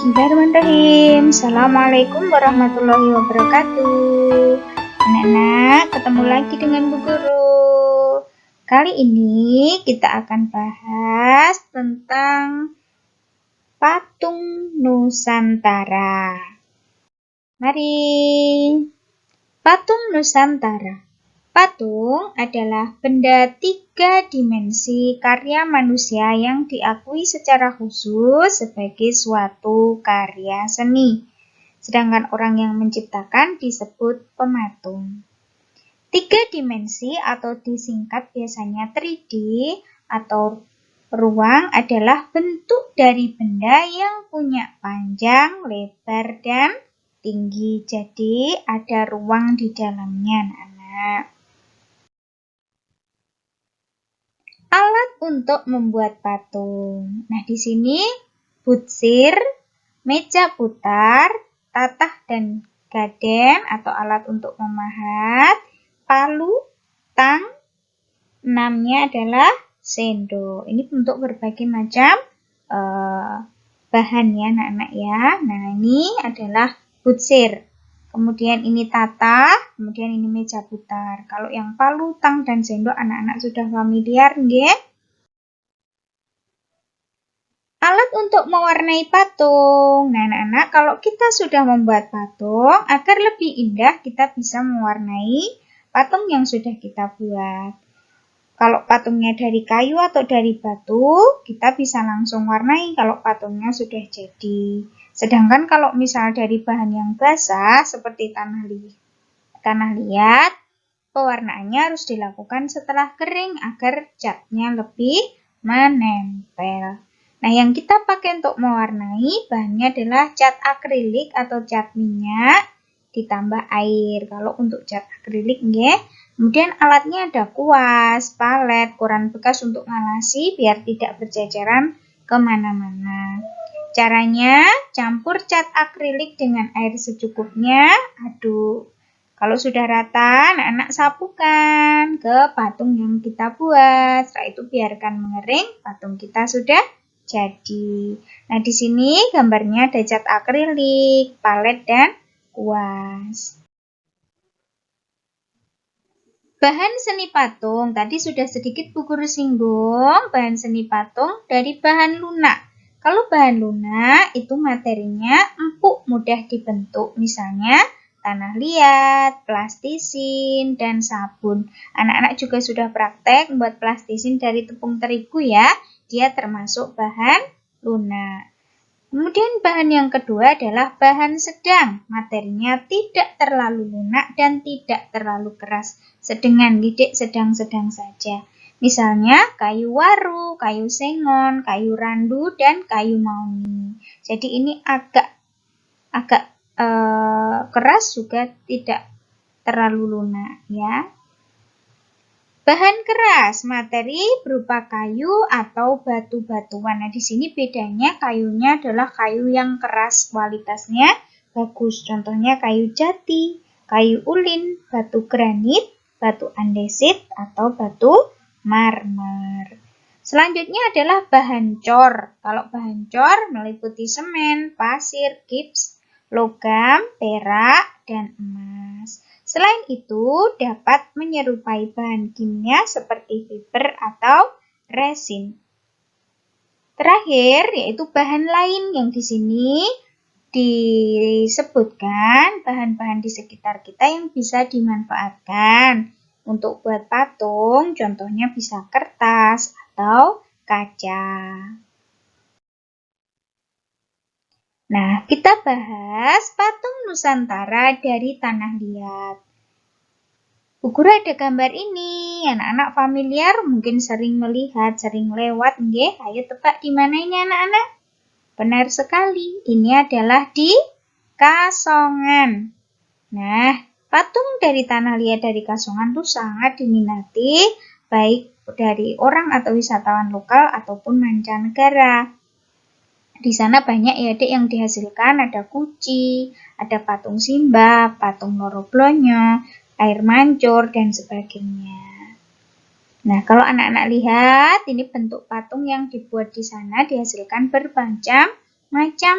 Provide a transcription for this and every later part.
Bismillahirrahmanirrahim. Assalamualaikum warahmatullahi wabarakatuh. Anak-anak, ketemu lagi dengan Bu Guru. Kali ini kita akan bahas tentang patung Nusantara. Mari. Patung Nusantara. Patung adalah benda 3 dimensi karya manusia yang diakui secara khusus sebagai suatu karya seni. Sedangkan orang yang menciptakan disebut pematung. 3 dimensi atau disingkat biasanya 3D atau ruang adalah bentuk dari benda yang punya panjang, lebar, dan tinggi. Jadi ada ruang di dalamnya, anak-anak. Alat untuk membuat patung. Nah, di sini butsir, meja putar, tatah dan gaden atau alat untuk memahat, palu, tang, enamnya adalah sendok. Ini untuk berbagai macam bahan ya, anak-anak ya. Nah, ini adalah butsir. Kemudian ini tatah, kemudian ini meja putar. Kalau yang palu, tang, dan sendok anak-anak sudah familiar, nggih? Alat untuk mewarnai patung. Nah, anak-anak, kalau kita sudah membuat patung, agar lebih indah, kita bisa mewarnai patung yang sudah kita buat. Kalau patungnya dari kayu atau dari batu, kita bisa langsung warnai kalau patungnya sudah jadi. Sedangkan kalau misal dari bahan yang basah seperti tanah liat, pewarnaannya harus dilakukan setelah kering agar catnya lebih menempel. Nah, yang kita pakai untuk mewarnai bahannya adalah cat akrilik atau cat minyak ditambah air. Kalau untuk cat akrilik, nggih. Kemudian alatnya ada kuas, palet, koran bekas untuk ngalasi biar tidak berjajaran kemana-mana. Caranya, campur cat akrilik dengan air secukupnya, aduk. Kalau sudah rata, anak-anak sapukan ke patung yang kita buat. Setelah itu biarkan mengering, patung kita sudah jadi. Nah, di sini gambarnya ada cat akrilik, palet, dan kuas. Bahan seni patung, tadi sudah sedikit Bu Guru singgung, bahan seni patung dari bahan lunak. Kalau bahan lunak itu materinya empuk, mudah dibentuk, misalnya tanah liat, plastisin, dan sabun. Anak-anak juga sudah praktek membuat plastisin dari tepung terigu ya, dia termasuk bahan lunak. Kemudian bahan yang kedua adalah bahan sedang, materinya tidak terlalu lunak dan tidak terlalu keras, sedang-sedang saja. Misalnya kayu waru, kayu sengon, kayu randu, dan kayu mauni. Jadi ini agak keras juga tidak terlalu lunak ya. Bahan keras, materi berupa kayu atau batu-batuan. Nah, di sini bedanya kayunya adalah kayu yang keras, kualitasnya bagus. Contohnya kayu jati, kayu ulin, batu granit, batu andesit, atau batu marmer. Selanjutnya adalah bahan cor. Kalau bahan cor meliputi semen, pasir, gips, logam, perak, dan emas. Selain itu, dapat menyerupai bahan kimia seperti fiber atau resin. Terakhir, yaitu bahan lain yang di sini disebutkan bahan-bahan di sekitar kita yang bisa dimanfaatkan untuk buat patung, contohnya bisa kertas atau kaca. Nah, kita bahas patung Nusantara dari tanah liat. Bu Guru ada gambar ini, anak-anak familiar mungkin sering melihat, sering lewat, nggih. Ayo tebak di mana ini anak-anak? Benar sekali, ini adalah di Kasongan. Nah, patung dari tanah liat dari Kasongan itu sangat diminati, baik dari orang atau wisatawan lokal ataupun mancanegara. Di sana banyak ya adik yang dihasilkan, ada kuci, ada patung Simbah, patung Loro Blonyo, air mancur, dan sebagainya. Nah, kalau anak-anak lihat, ini bentuk patung yang dibuat di sana dihasilkan bermacam-macam.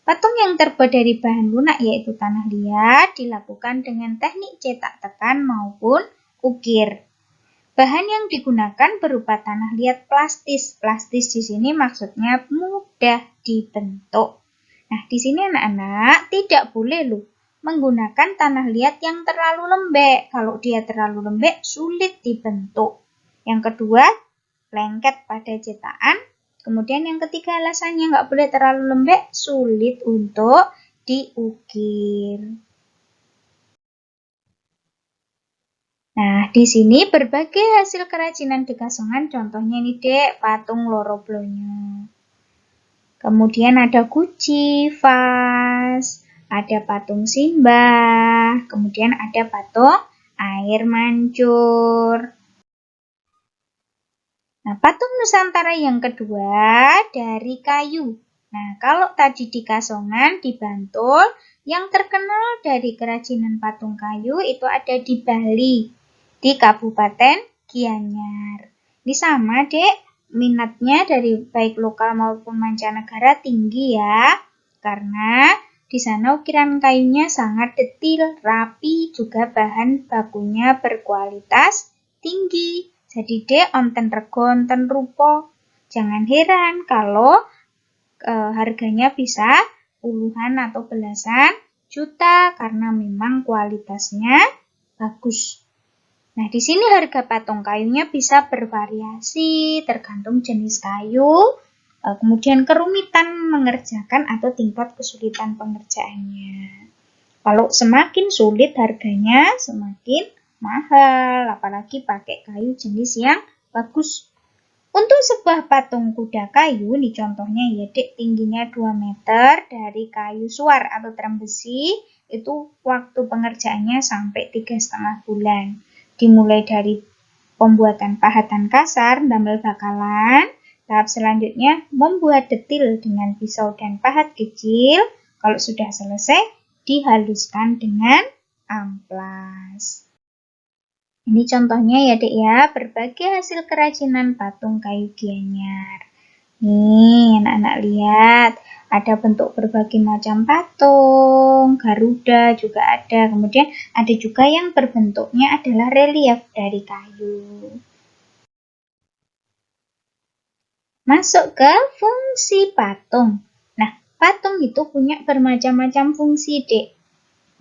Patung yang terbuat dari bahan lunak yaitu tanah liat dilakukan dengan teknik cetak tekan maupun ukir. Bahan yang digunakan berupa tanah liat plastis. Plastis di sini maksudnya mudah dibentuk. Nah, di sini anak-anak tidak boleh menggunakan tanah liat yang terlalu lembek. Kalau dia terlalu lembek, sulit dibentuk. Yang kedua, lengket pada cetakan. Kemudian yang ketiga alasannya nggak boleh terlalu lembek, sulit untuk diukir. Nah, di sini berbagai hasil kerajinan di Kasongan, contohnya ini dek, patung loro blonyo. Kemudian ada guci, vas, ada patung simbah, kemudian ada patung air mancur. Nah, patung Nusantara yang kedua dari kayu. Nah, kalau tadi di Kasongan, di Bantul, yang terkenal dari kerajinan patung kayu itu ada di Bali, di Kabupaten Gianyar. Ini sama, Dek, minatnya dari baik lokal maupun mancanegara tinggi ya, karena di sana ukiran kayunya sangat detil, rapi, juga bahan bakunya berkualitas tinggi. Jadi dek, onten rego, onten rupo. Jangan heran kalau harganya bisa puluhan atau belasan juta karena memang kualitasnya bagus. Nah, di sini harga patung kayunya bisa bervariasi tergantung jenis kayu, kemudian kerumitan mengerjakan atau tingkat kesulitan pengerjaannya. Kalau semakin sulit harganya, semakin mahal, apalagi pakai kayu jenis yang bagus. Untuk sebuah patung kuda kayu, nih contohnya ya dek, tingginya 2 meter dari kayu suar atau trem besi, itu waktu pengerjaannya sampai 3,5 bulan. Dimulai dari pembuatan pahatan kasar, damel bakalan, tahap selanjutnya membuat detil dengan pisau dan pahat kecil. Kalau sudah selesai, dihaluskan dengan amplas. Ini contohnya ya dek ya, berbagai hasil kerajinan patung kayu Gianyar. Nih anak-anak lihat, ada bentuk berbagai macam patung, garuda juga ada. Kemudian ada juga yang berbentuknya adalah relief dari kayu. Masuk ke fungsi patung. Nah, patung itu punya bermacam-macam fungsi dek.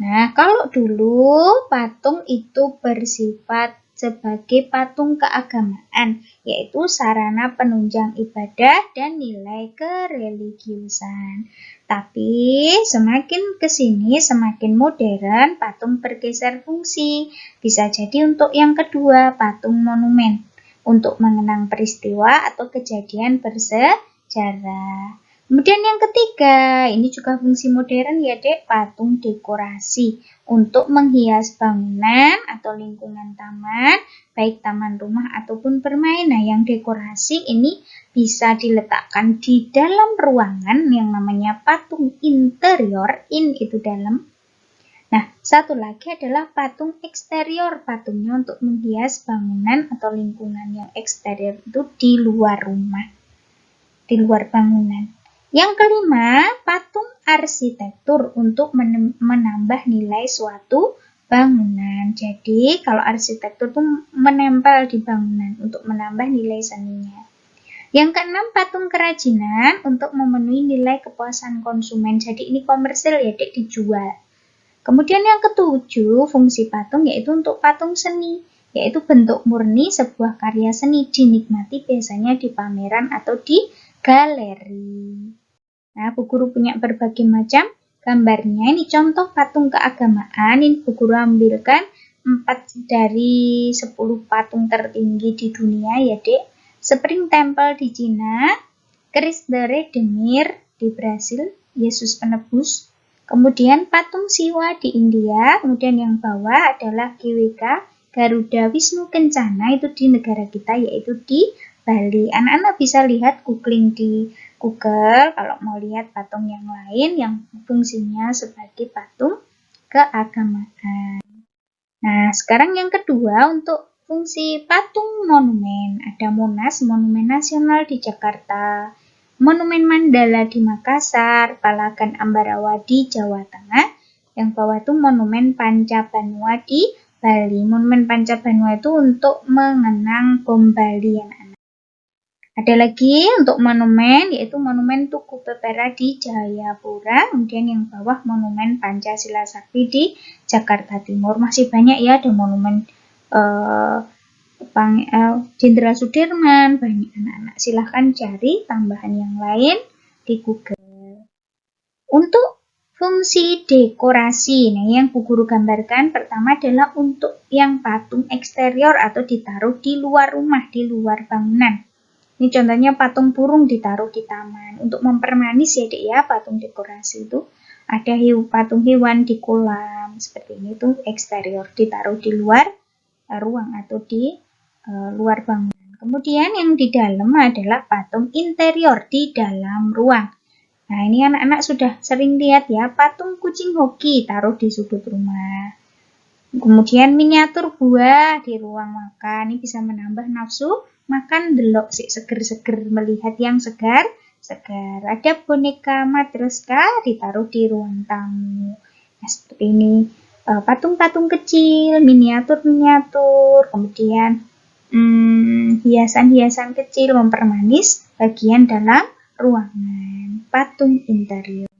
Nah, kalau dulu patung itu bersifat sebagai patung keagamaan, yaitu sarana penunjang ibadah dan nilai kereligiusan. Tapi semakin ke sini, semakin modern, patung bergeser fungsi. Bisa jadi untuk yang kedua, patung monumen, untuk mengenang peristiwa atau kejadian bersejarah. Kemudian yang ketiga, ini juga fungsi modern ya dek, patung dekorasi untuk menghias bangunan atau lingkungan taman, baik taman rumah ataupun bermain. Nah, yang dekorasi ini bisa diletakkan di dalam ruangan yang namanya patung interior, in itu dalam. Nah, satu lagi adalah patung eksterior, patungnya untuk menghias bangunan atau lingkungan yang eksterior itu di luar rumah, di luar bangunan. Yang kelima, patung arsitektur untuk menambah nilai suatu bangunan. Jadi, kalau arsitektur itu menempel di bangunan untuk menambah nilai seninya. Yang keenam, patung kerajinan untuk memenuhi nilai kepuasan konsumen. Jadi, ini komersil ya, dek, dijual. Kemudian yang ketujuh, fungsi patung yaitu untuk patung seni, yaitu bentuk murni sebuah karya seni, dinikmati biasanya di pameran atau di galeri. Nah, Bu Guru punya berbagai macam gambarnya. Ini contoh patung keagamaan. Ini Bu Guru ambilkan 4 dari 10 patung tertinggi di dunia ya dek. Spring Temple di Cina, Christ the Redeemer di Brasil, Yesus Penebus. Kemudian patung Siwa di India. Kemudian yang bawah adalah GWK, Garuda Wisnu Kencana, itu di negara kita yaitu di Bali. Anak-anak bisa lihat googling di Google kalau mau lihat patung yang lain yang fungsinya sebagai patung keagamaan. Nah, sekarang yang kedua untuk fungsi patung monumen. Ada Monas, Monumen Nasional di Jakarta. Monumen Mandala di Makassar, Palagan Ambarawa di Jawa Tengah. Yang bawah itu Monumen Pancabanua di Bali. Monumen Pancabanua itu untuk mengenang bom Bali, anak-anak. Ada lagi untuk monumen, yaitu Monumen Tugu Pepera di Jayapura. Kemudian yang bawah Monumen Pancasila Sakti di Jakarta Timur. Masih banyak ya, ada monumen Jenderal Sudirman, banyak anak-anak. Silahkan cari tambahan yang lain di Google. Untuk fungsi dekorasi, nah yang Bu Guru gambarkan pertama adalah untuk yang patung eksterior atau ditaruh di luar rumah, di luar bangunan. Ini contohnya patung burung ditaruh di taman. Untuk mempermanis ya dek ya, patung dekorasi itu ada patung hewan di kolam, seperti ini tuh eksterior, ditaruh di luar ruang atau di luar bangunan. Kemudian yang di dalam adalah patung interior di dalam ruang. Nah, ini anak-anak sudah sering lihat ya, patung kucing hoki taruh di sudut rumah. Kemudian miniatur buah di ruang makan, ini bisa menambah nafsu makan, delok sih seger-seger, melihat yang segar. Ada boneka matroska ditaruh di ruang tamu. Nah, seperti ini patung-patung kecil, miniatur-miniatur, kemudian hiasan-hiasan kecil mempermanis bagian dalam ruangan. Patung interior.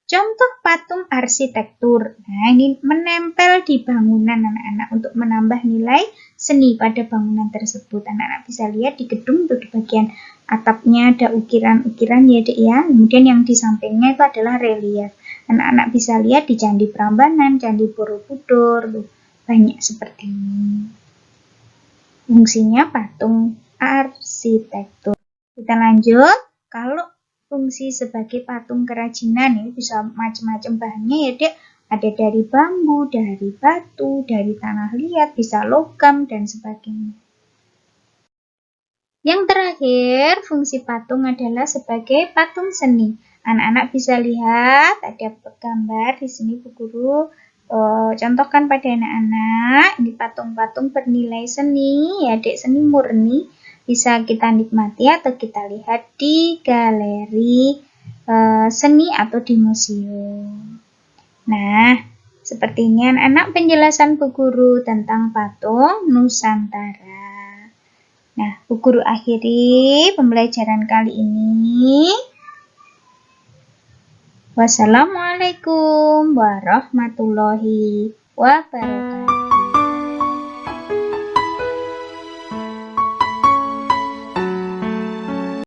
Contoh patung arsitektur. Nah, ini menempel di bangunan anak-anak untuk menambah nilai seni pada bangunan tersebut. Anak-anak bisa lihat di gedung itu di bagian atapnya ada ukiran-ukiran ya dek ya. Kemudian yang di sampingnya itu adalah relief. Anak-anak bisa lihat di Candi Prambanan, Candi Borobudur, banyak seperti ini. Fungsinya patung arsitektur. Kita lanjut. Kalau fungsi sebagai patung kerajinan ini bisa macam-macam bahannya ya dek. Ada dari bambu, dari batu, dari tanah liat, bisa logam dan sebagainya. Yang terakhir, fungsi patung adalah sebagai patung seni. Anak-anak bisa lihat ada gambar di sini Bu Guru contohkan pada anak-anak. Ini patung-patung bernilai seni, ya dek, seni murni. Bisa kita nikmati atau kita lihat di galeri seni atau di museum. Nah, seperti ini anak-anak penjelasan Bu Guru tentang patung Nusantara. Nah, Bu Guru akhiri pembelajaran kali ini. Wassalamualaikum warahmatullahi wabarakatuh.